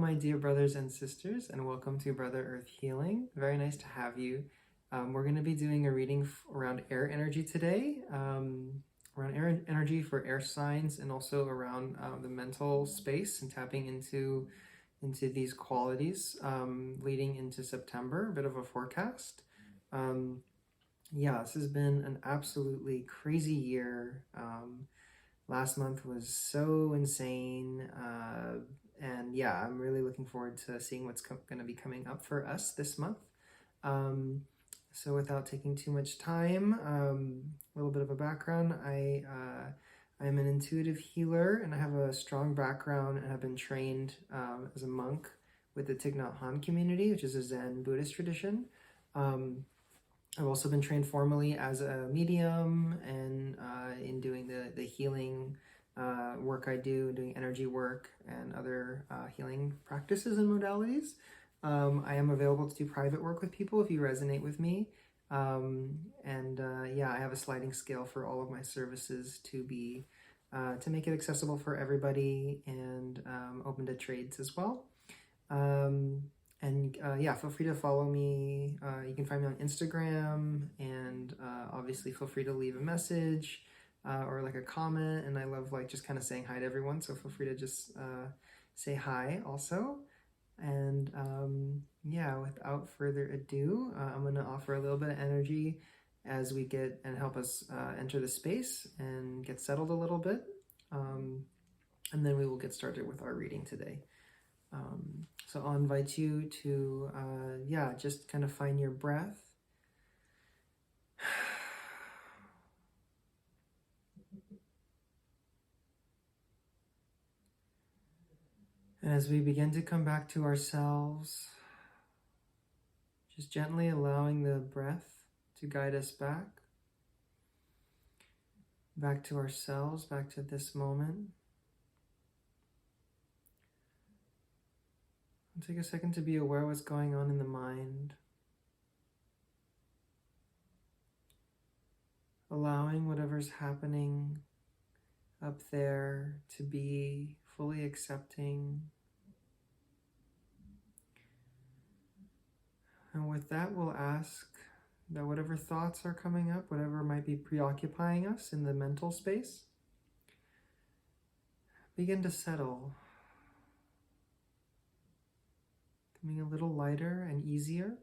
my dear brothers and sisters, and welcome to Brother Earth Healing. Very nice to have you. We're going to be doing a reading around air energy today, around air energy for air signs, and also around the mental space and tapping into these qualities leading into September, a bit of a forecast. Yeah, this has been an absolutely crazy year. Last month was so insane. And yeah, I'm really looking forward to seeing what's going to be coming up for us this month. So without taking too much time, a little bit of a background. I'm an intuitive healer, and I have a strong background and have been trained as a monk with the Thich Nhat Hanh community, which is a Zen Buddhist tradition. I've also been trained formally as a medium and in doing the healing work I do, doing energy work and other healing practices and modalities. I am available to do private work with people if you resonate with me. Yeah, I have a sliding scale for all of my services to be to make it accessible for everybody and open to trades as well. Yeah, feel free to follow me. You can find me on Instagram, and obviously feel free to leave a message or like a comment. And I love like just kind of saying hi to everyone, so feel free to just say hi also. And yeah, without further ado, I'm going to offer a little bit of energy as we get and help us enter the space and get settled a little bit. And then we will get started with our reading today. So I'll invite you to, yeah, just kind of find your breath. And as we begin to come back to ourselves, just gently allowing the breath to guide us back to ourselves, back to this moment. And take a second to be aware of what's going on in the mind. Allowing whatever's happening up there to be fully accepting. And with that, we'll ask that whatever thoughts are coming up, whatever might be preoccupying us in the mental space, begin to settle, becoming a little lighter and easier.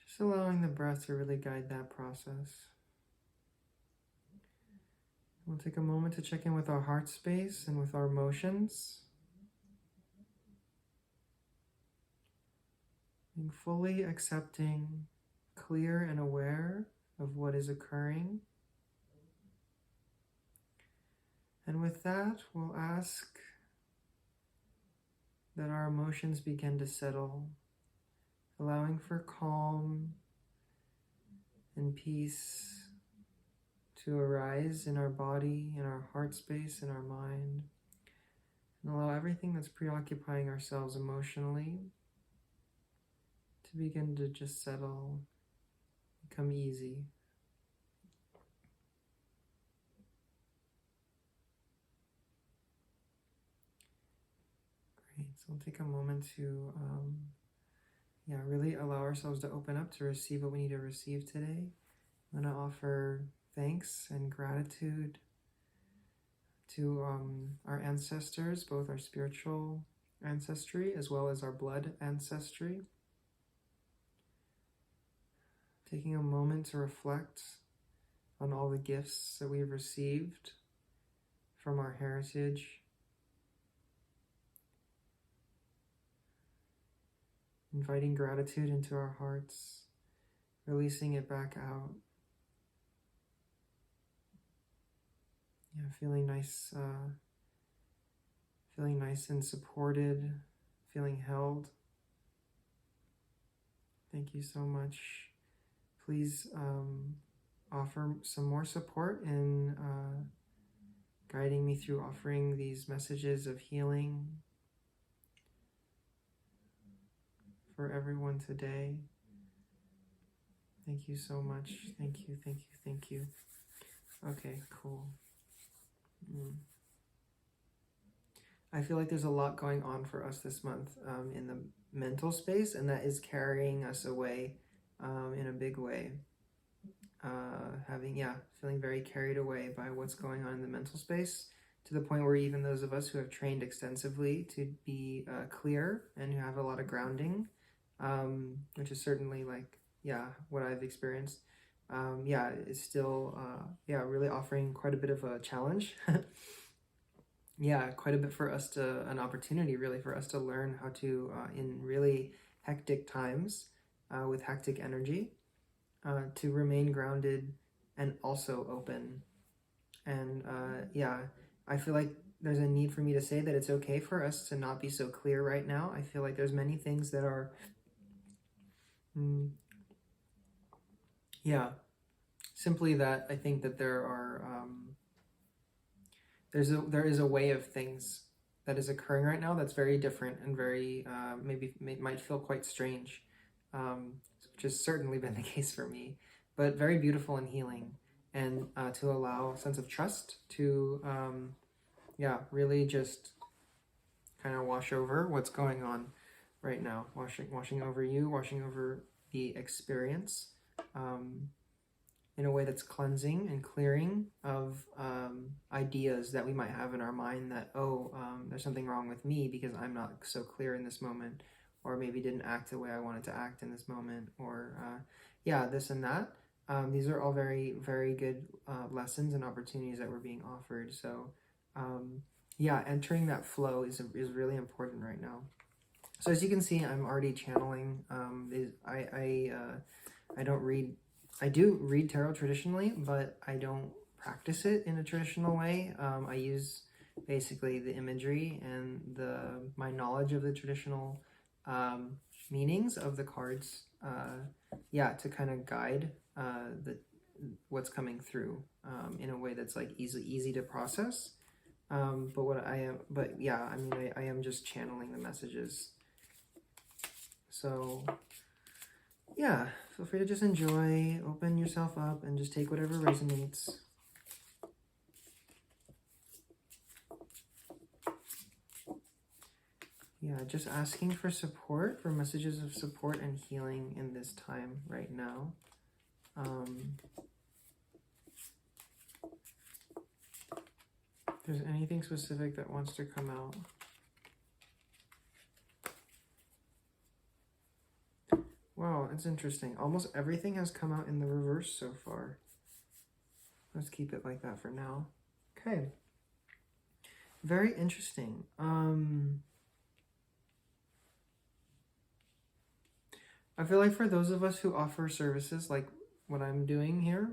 Just allowing the breath to really guide that process. We'll take a moment to check in with our heart space and with our emotions. Being fully accepting, clear and aware of what is occurring. And with that, we'll ask that our emotions begin to settle, allowing for calm and peace to arise in our body, in our heart space, in our mind, and allow everything that's preoccupying ourselves emotionally to begin to just settle, become easy. Great, so we'll take a moment to really allow ourselves to open up to receive what we need to receive today. I'm going to offer thanks and gratitude to our ancestors, both our spiritual ancestry as well as our blood ancestry. Taking a moment to reflect on all the gifts that we've received from our heritage. Inviting gratitude into our hearts, releasing it back out. Yeah, feeling nice and supported, feeling held. Thank you so much. Please offer some more support in guiding me through offering these messages of healing for everyone today. Thank you so much. Thank you, thank you, thank you. Okay, cool. I feel like there's a lot going on for us this month in the mental space, and that is carrying us away in a big way. Feeling very carried away by what's going on in the mental space, to the point where even those of us who have trained extensively to be clear and who have a lot of grounding, which is certainly what I've experienced, is still really offering quite a bit of a challenge. Quite a bit for us an opportunity really for us to learn how to, in really hectic times, with hectic energy, to remain grounded and also open. And I feel like there's a need for me to say that it's okay for us to not be so clear right now. I feel like there's many things that are, simply that I think that there are, there is a way of things that is occurring right now that's very different and very, might feel quite strange, which has certainly been the case for me, but very beautiful and healing. And to allow a sense of trust to, really just kind of wash over what's going on right now, washing over you, washing over the experience, in a way that's cleansing and clearing of ideas that we might have in our mind that, there's something wrong with me because I'm not so clear in this moment, or maybe didn't act the way I wanted to act in this moment, or this and that. These are all very, very good lessons and opportunities that were being offered. So entering that flow is really important right now. So as you can see, I'm already channeling. I don't read. I do read tarot traditionally, but I don't practice it in a traditional way. I use basically the imagery and my knowledge of the traditional meanings of the cards, to kind of guide what's coming through in a way that's like easy to process. I am just channeling the messages. So feel free to just enjoy, open yourself up, and just take whatever resonates. Just asking for support, for messages of support and healing in this time right now. If there's anything specific that wants to come out. Wow, it's interesting. Almost everything has come out in the reverse so far. Let's keep it like that for now. Okay. Very interesting. I feel like for those of us who offer services like what I'm doing here,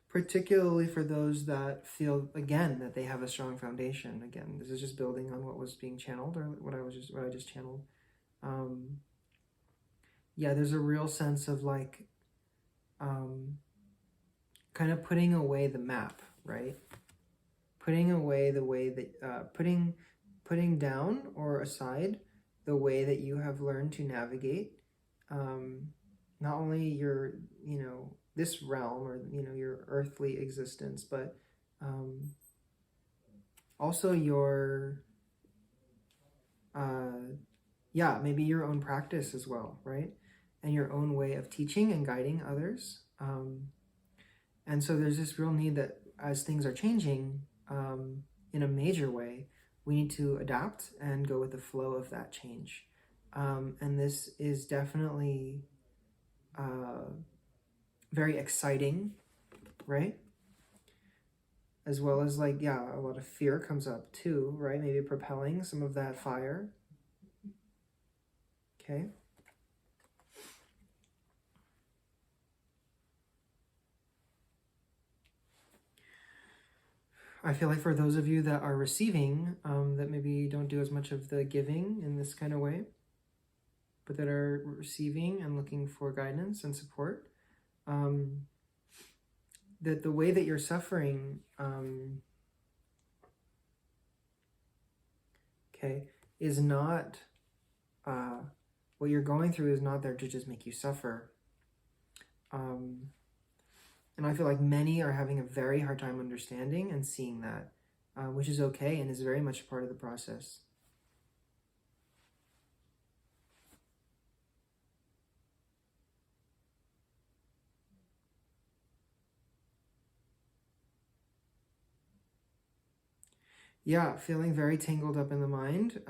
particularly for those that feel, again, that they have a strong foundation. Again, this is just building on what was being channeled, or what I just channeled. There's a real sense of like, kind of putting away the map, right? Putting away the way that, putting down or aside the way that you have learned to navigate, not only your, this realm, or your earthly existence, but also your maybe your own practice as well, right? And your own way of teaching and guiding others. And so there's this real need that as things are changing in a major way, we need to adapt and go with the flow of that change. And this is definitely very exciting, right? As well as a lot of fear comes up too, right? Maybe propelling some of that fire. Okay. I feel like for those of you that are receiving, that maybe don't do as much of the giving in this kind of way, but that are receiving and looking for guidance and support, that the way that you're suffering, is not, what you're going through is not there to just make you suffer. And I feel like many are having a very hard time understanding and seeing that, which is okay and is very much part of the process. Yeah, feeling very tangled up in the mind.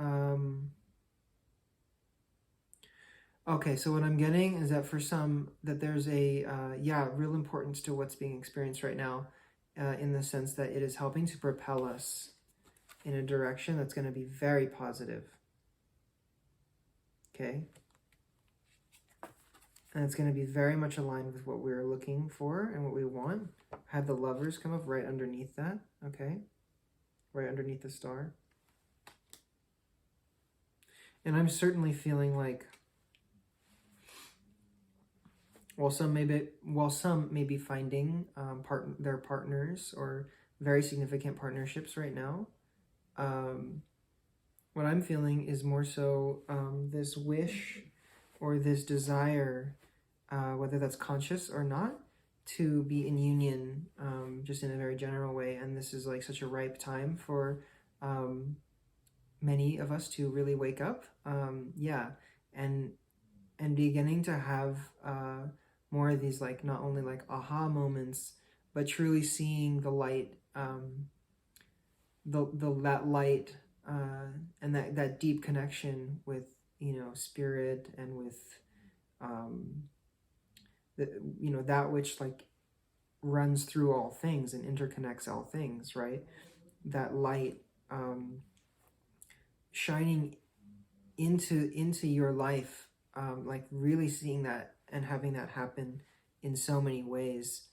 Okay, so what I'm getting is that for some, that there's a, real importance to what's being experienced right now, in the sense that it is helping to propel us in a direction that's going to be very positive. Okay? And it's going to be very much aligned with what we're looking for and what we want. I had the Lovers come up right underneath that, okay? Right underneath the star. And I'm certainly feeling like, while some may be finding their partners or very significant partnerships right now, what I'm feeling is more so this wish or this desire, whether that's conscious or not, to be in union, just in a very general way. And this is like such a ripe time for many of us to really wake up, and beginning to have more of these, like, not only like aha moments, but truly seeing the light, that light, and that deep connection with, spirit, and with that which, like, runs through all things and interconnects all things, right? That light shining into your life, like really seeing that and having that happen in so many ways,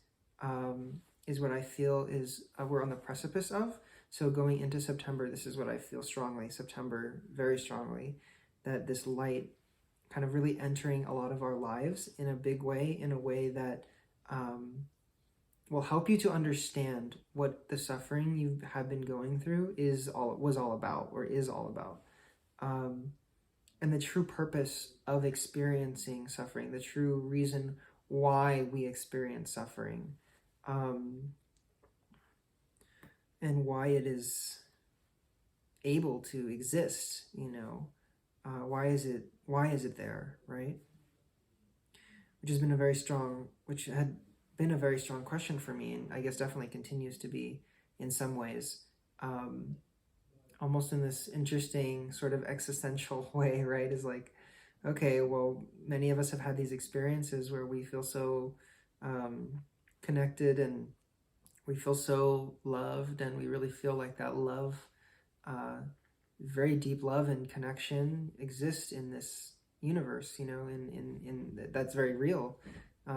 is what I feel is we're on the precipice of. So going into September, this is what I feel strongly, September, very strongly, that this light kind of really entering a lot of our lives in a big way, in a way that will help you to understand what the suffering you have been going through was all about. And the true purpose of experiencing suffering, the true reason why we experience suffering, and why it is able to exist, why is it there, right? Which had been a very strong question for me, and I guess definitely continues to be in some ways, almost in this interesting sort of existential way, right? Is like, okay, well, many of us have had these experiences where we feel so connected, and we feel so loved, and we really feel like that love, very deep love and connection exists in this universe, in that's very real.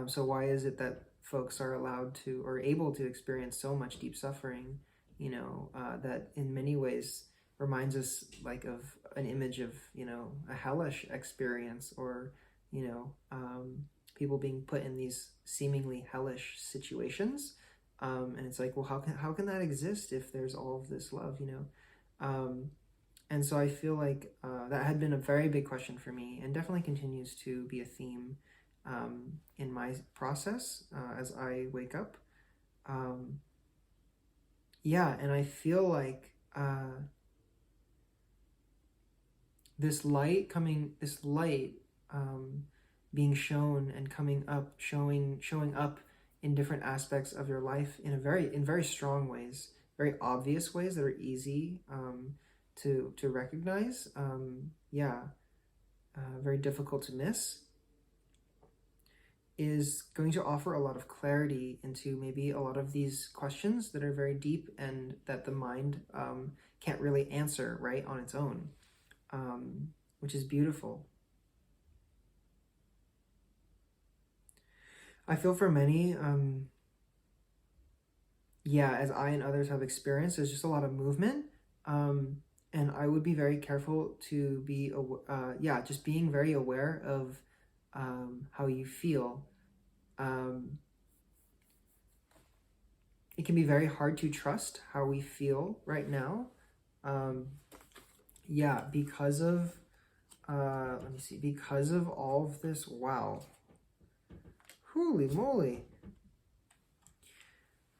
So why is it that folks are allowed to, or able to, experience so much deep suffering, that in many ways reminds us like of an image of, a hellish experience, or, people being put in these seemingly hellish situations. And it's like, well, how can that exist if there's all of this love, and so I feel like that had been a very big question for me, and definitely continues to be a theme in my process as I wake up. And I feel like this light being shown and coming up, showing up in different aspects of your life in very strong ways, very obvious ways that are easy to recognize, very difficult to miss, is going to offer a lot of clarity into maybe a lot of these questions that are very deep and that the mind can't really answer right on its own, which is beautiful. I feel for many, as I and others have experienced, there's just a lot of movement, and I would be very careful to be, just being very aware of how you feel. It can be very hard to trust how we feel right now, because of, because of all of this, wow. Holy moly.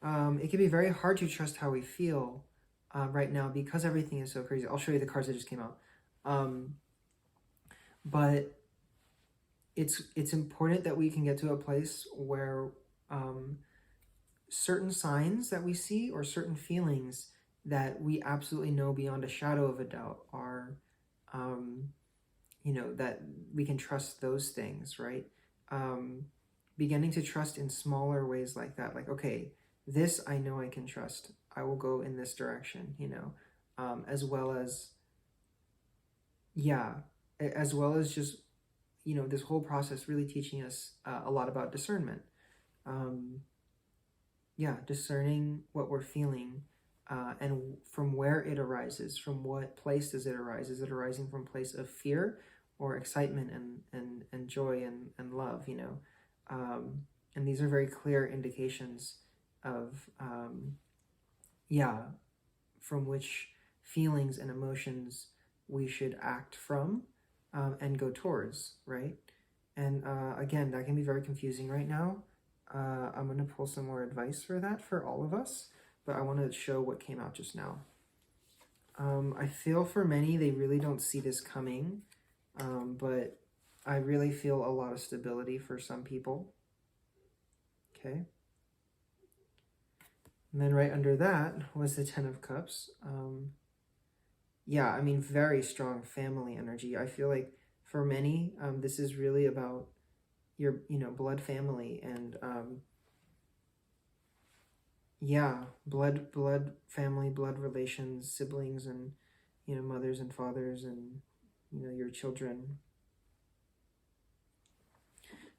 It can be very hard to trust how we feel right now because everything is so crazy. I'll show you the cards that just came out. But it's important that we can get to a place where certain signs that we see or certain feelings that we absolutely know beyond a shadow of a doubt are, that we can trust those things, right? Beginning to trust in smaller ways like that. Like, okay, this I know I can trust. I will go in this direction, as well as, as well as just, this whole process really teaching us a lot about discernment. Discerning what we're feeling and from where it arises, from what place does it arise? Is it arising from a place of fear or excitement and joy and love, and these are very clear indications of, from which feelings and emotions we should act from and go towards, right? And again, that can be very confusing right now. I'm going to pull some more advice for that for all of us, but I want to show what came out just now. I feel for many, they really don't see this coming, but I really feel a lot of stability for some people. Okay. And then right under that was the Ten of Cups. Very strong family energy. I feel like for many, this is really about your, blood family and, blood family, blood relations, siblings, and, mothers and fathers and, your children.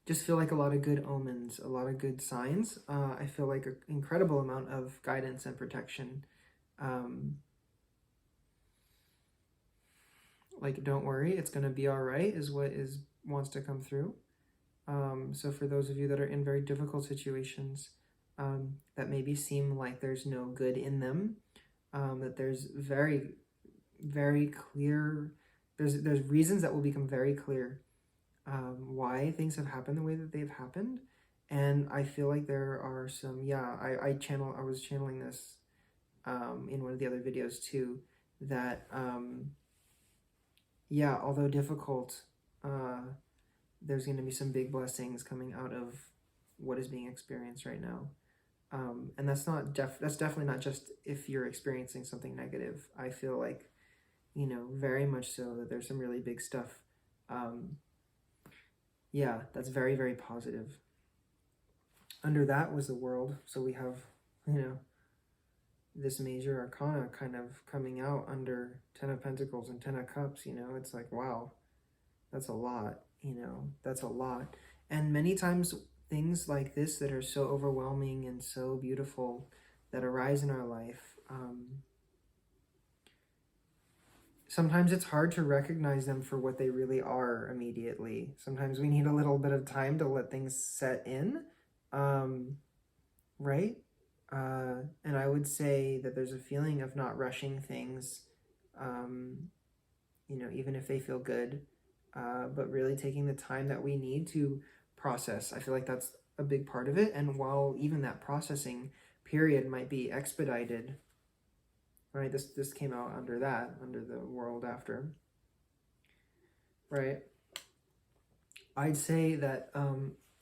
Just feel like a lot of good omens, a lot of good signs. I feel like an incredible amount of guidance and protection. Like, don't worry, it's going to be all right is what wants to come through. So for those of you that are in very difficult situations that maybe seem like there's no good in them, that there's very, very clear, there's reasons that will become very clear why things have happened the way that they've happened. And I feel like there are some, I was channeling this in one of the other videos too, that although difficult, there's going to be some big blessings coming out of what is being experienced right now. And that's definitely not just if you're experiencing something negative. I feel like, very much so that there's some really big stuff. That's very, very positive. Under that was the World. So we have, this major arcana kind of coming out under Ten of Pentacles and Ten of Cups. It's like, wow, that's a lot. That's a lot. And many times things like this that are so overwhelming and so beautiful that arise in our life, sometimes it's hard to recognize them for what they really are immediately. Sometimes we need a little bit of time to let things set in, right? And I would say that there's a feeling of not rushing things, even if they feel good, but really taking the time that we need to process. I feel like that's a big part of it. And while even that processing period might be expedited, right? This came out under the World after, right? I'd say that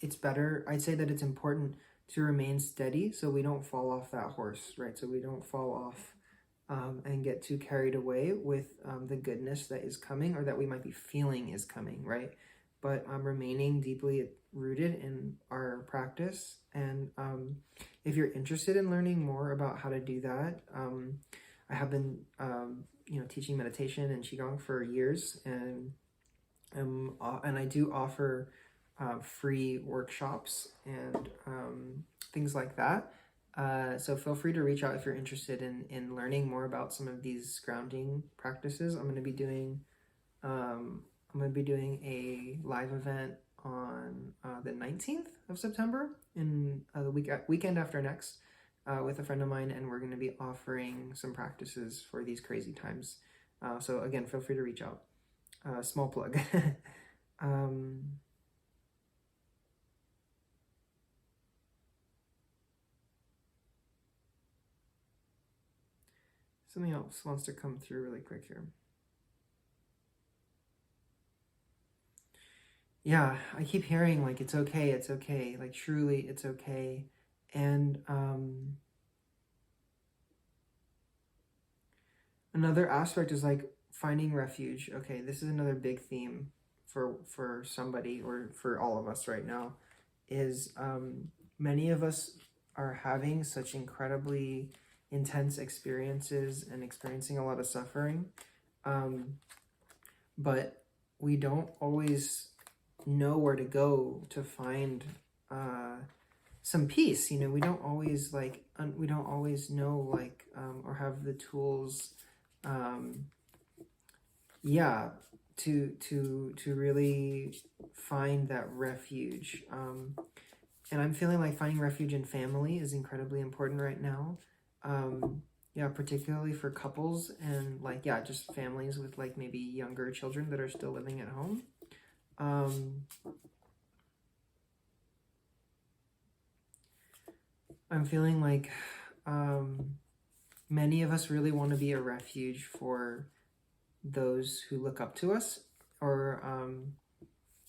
it's important to remain steady so we don't fall off that horse, right? So we don't fall off and get too carried away with the goodness that is coming or that we might be feeling is coming, right? But remaining deeply rooted in our practice. And if you're interested in learning more about how to do that, I have been, teaching meditation and Qi Gong for years, and I do offer free workshops and things like that. So feel free to reach out if you're interested in learning more about some of these grounding practices. I'm going to be doing a live event on the 19th of September in the weekend after next with a friend of mine, and we're going to be offering some practices for these crazy times. So again, feel free to reach out. Small plug. Something else wants to come through really quick here. Yeah, I keep hearing like, it's okay, like truly it's okay. And another aspect is like finding refuge. Okay, this is another big theme for somebody or for all of us right now, is many of us are having such incredibly intense experiences and experiencing a lot of suffering, but we don't always know where to go to find some peace. You know, we don't always like we don't always know like or have the tools yeah, to really find that refuge. And I'm feeling like finding refuge in family is incredibly important right now. Yeah, particularly for couples and like, yeah, just families with like maybe younger children that are still living at home. I'm feeling like many of us really want to be a refuge for those who look up to us or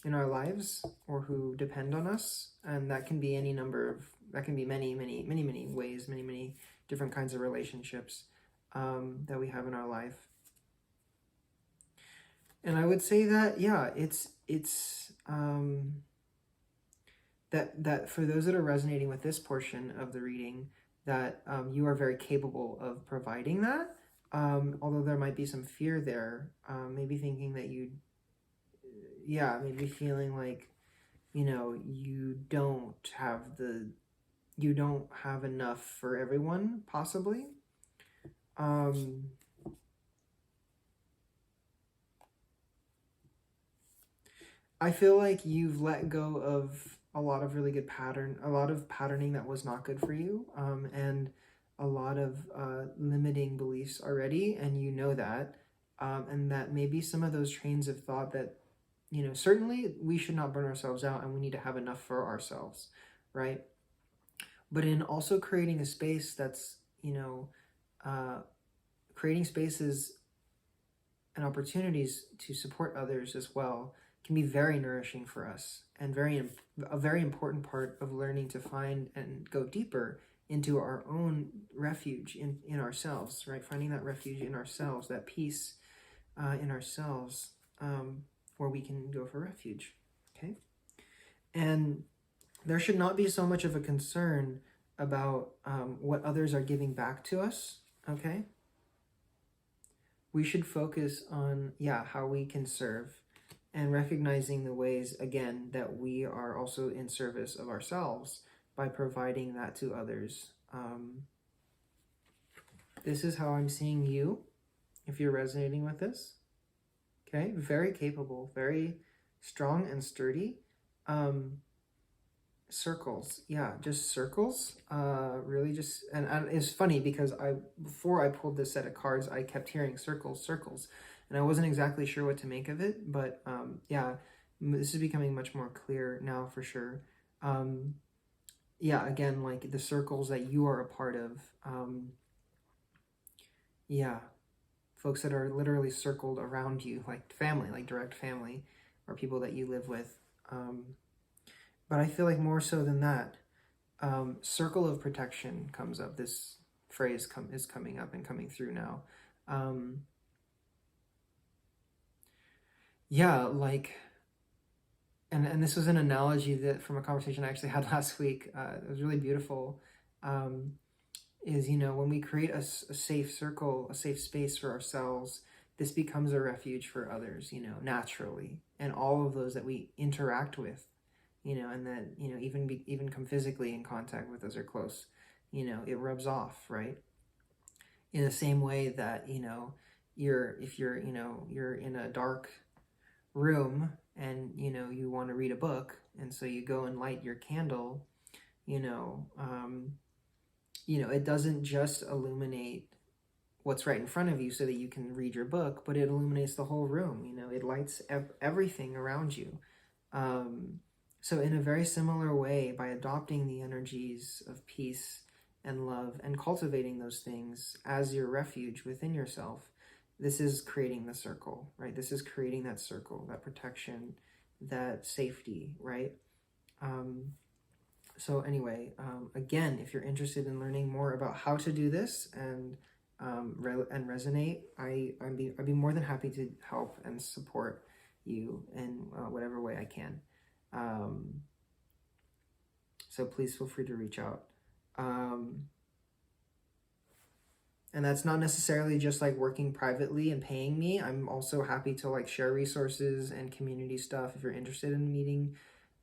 in our lives or who depend on us. And that can be any number of, that can be many ways, many different kinds of relationships that we have in our life. And I would say that, yeah, it's that for those that are resonating with this portion of the reading, that you are very capable of providing that. Although there might be some fear there, maybe thinking that maybe feeling like, you know, you don't have enough for everyone, possibly. I feel like you've let go of a lot of really good patterning that was not good for you, and a lot of limiting beliefs already, and you know that, and that maybe some of those trains of thought that, you know, certainly we should not burn ourselves out and we need to have enough for ourselves, right? But in also creating a space that's, you know, creating spaces and opportunities to support others as well can be very nourishing for us, and a very important part of learning to find and go deeper into our own refuge in ourselves, right? Finding that refuge in ourselves, that peace in ourselves, where we can go for refuge, okay? And there should not be so much of a concern about what others are giving back to us, okay? We should focus on, how we can serve, and recognizing the ways, again, that we are also in service of ourselves by providing that to others. This is how I'm seeing you, if you're resonating with this. Okay, very capable, very strong and sturdy. Circles, just circles. Really just, and it's funny because before I pulled this set of cards, I kept hearing circles, and I wasn't exactly sure what to make of it, but this is becoming much more clear now for sure. Again, like the circles that you are a part of. Folks that are literally circled around you, like family, like direct family, or people that you live with. But I feel like more so than that, circle of protection comes up. This phrase is coming up and coming through now. And this was an analogy that from a conversation I actually had last week. It was really beautiful. Is, you know, when we create a safe circle, a safe space for ourselves, this becomes a refuge for others, you know, naturally, and all of those that we interact with, you know, and that, you know, even come physically in contact with us or close, you know, it rubs off, right? In the same way that, you know, if you're in a dark room and, you know, you want to read a book, and so you go and light your candle, it doesn't just illuminate what's right in front of you so that you can read your book, but it illuminates the whole room. You know, it lights everything around you. So in a very similar way, by adopting the energies of peace and love, and cultivating those things as your refuge within yourself, this is creating the circle, right? This is creating that circle, that protection, that safety, right? So anyway, again, if you're interested in learning more about how to do this and resonate, I'd be more than happy to help and support you in whatever way I can. So please feel free to reach out. And that's not necessarily just like working privately and paying me. I'm also happy to like share resources and community stuff if you're interested in meeting,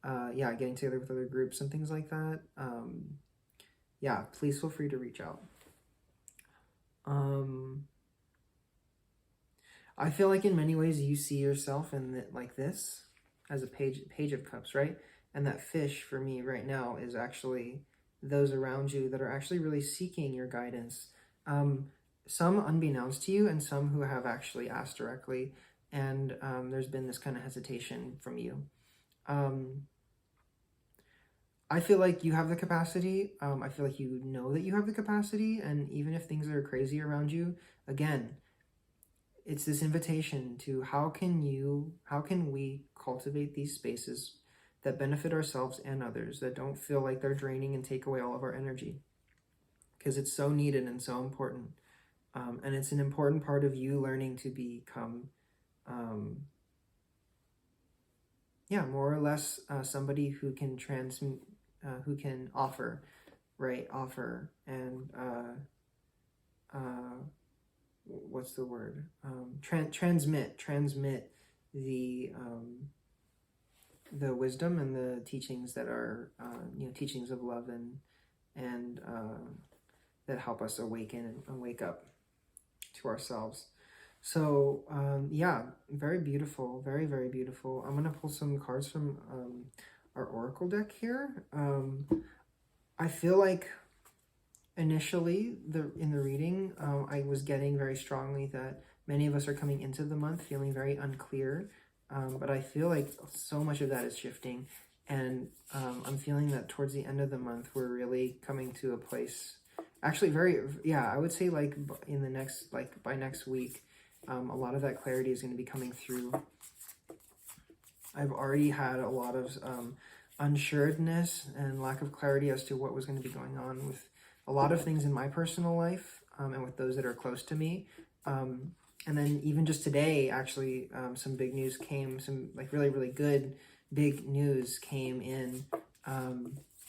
getting together with other groups and things like that. Please feel free to reach out. I feel like in many ways you see yourself in like this as a page of cups, right? And that fish for me right now is actually those around you that are actually really seeking your guidance. Some unbeknownst to you, and some who have actually asked directly, and there's been this kind of hesitation from you. I feel like you have the capacity. I feel like you know that you have the capacity, and even if things are crazy around you, again, it's this invitation to how can we cultivate these spaces that benefit ourselves and others, that don't feel like they're draining and take away all of our energy, because it's so needed and so important. And it's an important part of you learning to become, more or less somebody who can transmit, who can offer, right? Offer and, what's the word? Transmit the wisdom and the teachings that are, teachings of love and that help us awaken and wake up to ourselves. So very beautiful, very, very beautiful. I'm going to pull some cards from our oracle deck here. I feel like initially in the reading, I was getting very strongly that many of us are coming into the month feeling very unclear, but I feel like so much of that is shifting, and I'm feeling that towards the end of the month we're really coming to a place, actually I would say like in the next, like by next week, a lot of that clarity is going to be coming through. I've already had a lot of unsureness and lack of clarity as to what was going to be going on with a lot of things in my personal life, and with those that are close to me. And then even just today, actually, some big news came, some like really, really good big news came in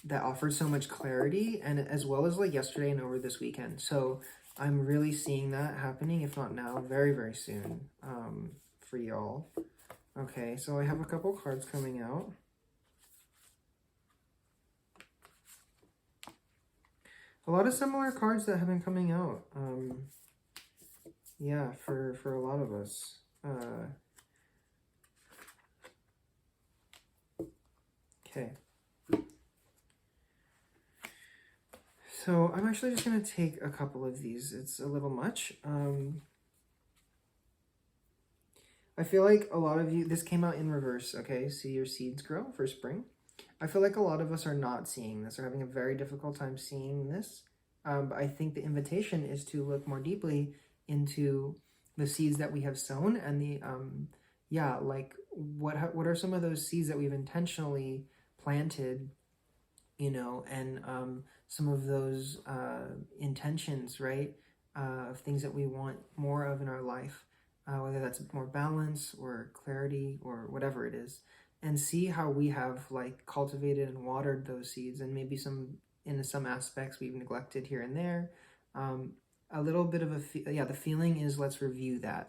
that offered so much clarity, and as well as like yesterday and over this weekend. So I'm really seeing that happening, if not now, very, very soon, for y'all. Okay, so I have a couple cards coming out. A lot of similar cards that have been coming out. For a lot of us. Okay. So I'm actually just going to take a couple of these. It's a little much. I feel like a lot of you, this came out in reverse, okay? See your seeds grow for spring. I feel like a lot of us are not seeing this, or having a very difficult time seeing this. But I think the invitation is to look more deeply into the seeds that we have sown, and the, what are some of those seeds that we've intentionally planted, and some of those intentions, right, of things that we want more of in our life, whether that's more balance or clarity or whatever it is, and see how we have like cultivated and watered those seeds, and maybe in some aspects we've neglected here and there. A little bit of the feeling is let's review that.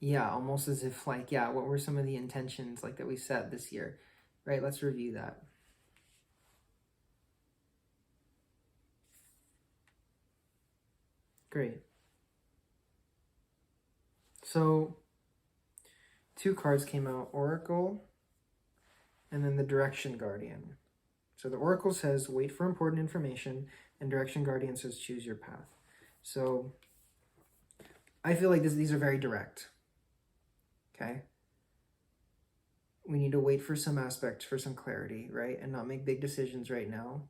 Almost as if like, what were some of the intentions like that we set this year, right? Let's review that. Great. So 2 cards came out, Oracle and then the Direction Guardian. So the Oracle says, wait for important information, and Direction Guardian says, choose your path. So I feel like these are very direct, okay? We need to wait for some aspect, for some clarity, right? And not make big decisions right now.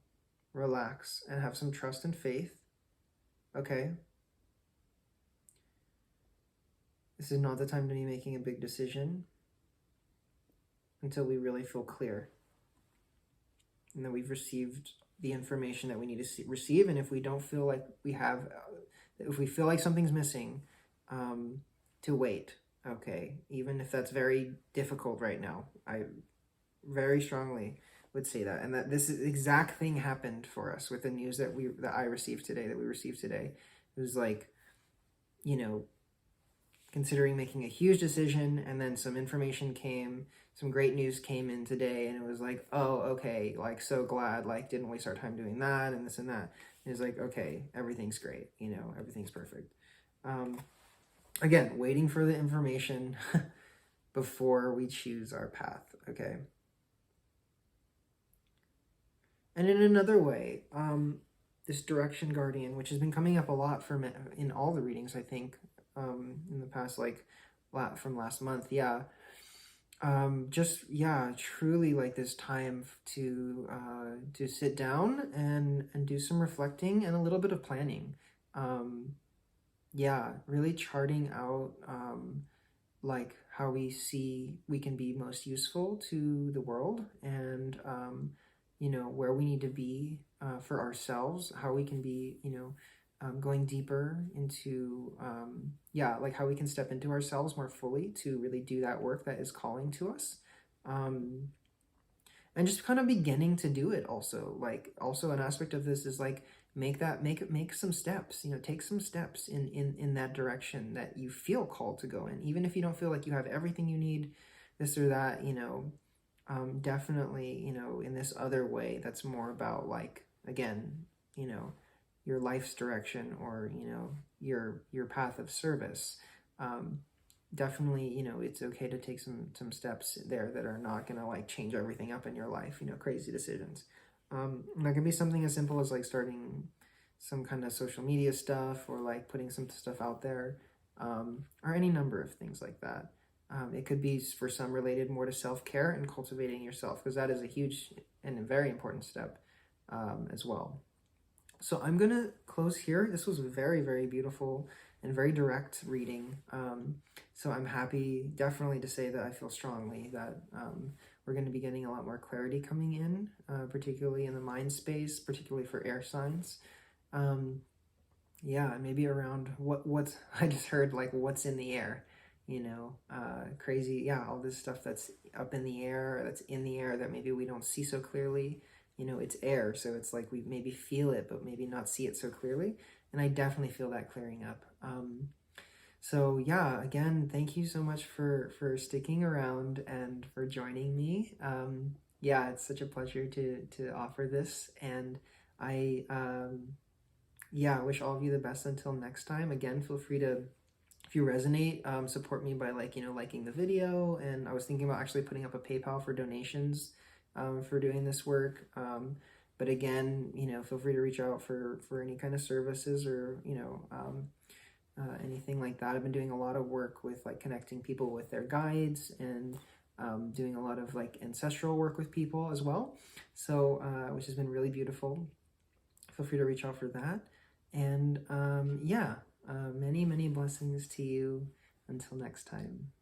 relax, and have some trust and faith. Okay? This is not the time to be making a big decision until we really feel clear and that we've received the information that we need to receive. And if we don't feel like we have, if we feel like something's missing, to wait. Okay? Even if that's very difficult right now. I very strongly would say that. And that this exact thing happened for us with the news that I received today, that we received today. It was like, you know, considering making a huge decision, and then some information came, some great news came in today, and it was like, oh, okay, like, so glad, like, didn't waste our time doing that, and this and that. And it's like, okay, everything's great, you know, everything's perfect. Again, waiting for the information before we choose our path, okay? And in another way, this direction guardian, which has been coming up a lot in all the readings, I think, in the past, like from last month, truly like this time to sit down and do some reflecting and a little bit of planning. Really charting out like how we see we can be most useful to the world, and you know, where we need to be for ourselves, how we can be, you know, going deeper into, like how we can step into ourselves more fully to really do that work that is calling to us. And just kind of beginning to do it also. Like, also an aspect of this is like, make some steps, you know, take some steps in that direction that you feel called to go in. Even if you don't feel like you have everything you need, this or that, you know, definitely, you know, in this other way that's more about like, again, you know, your life's direction, or, you know, your path of service. Definitely, you know, it's okay to take some steps there that are not gonna like change everything up in your life, you know, crazy decisions. That can be something as simple as like starting some kind of social media stuff, or like putting some stuff out there, or any number of things like that. It could be, for some, related more to self-care and cultivating yourself, because that is a huge and a very important step as well. So I'm going to close here. This was a very, very beautiful and very direct reading. So I'm happy, definitely, to say that I feel strongly that we're going to be getting a lot more clarity coming in, particularly in the mind space, particularly for air signs. Maybe around what I just heard, like, what's in the air, you know, crazy. All this stuff that's up in the air, that's in the air, that maybe we don't see so clearly. You know, it's air, so it's like we maybe feel it, but maybe not see it so clearly. And I definitely feel that clearing up. Again, thank you so much for sticking around and for joining me. It's such a pleasure to offer this, and I wish all of you the best until next time. Again, feel free to, if you resonate, support me by, like, you know, liking the video. And I was thinking about actually putting up a PayPal for donations for doing this work. But again, you know, feel free to reach out for any kind of services, or, you know, anything like that. I've been doing a lot of work with, like, connecting people with their guides, and doing a lot of, like, ancestral work with people as well. So, which has been really beautiful. Feel free to reach out for that. And many, many blessings to you until next time.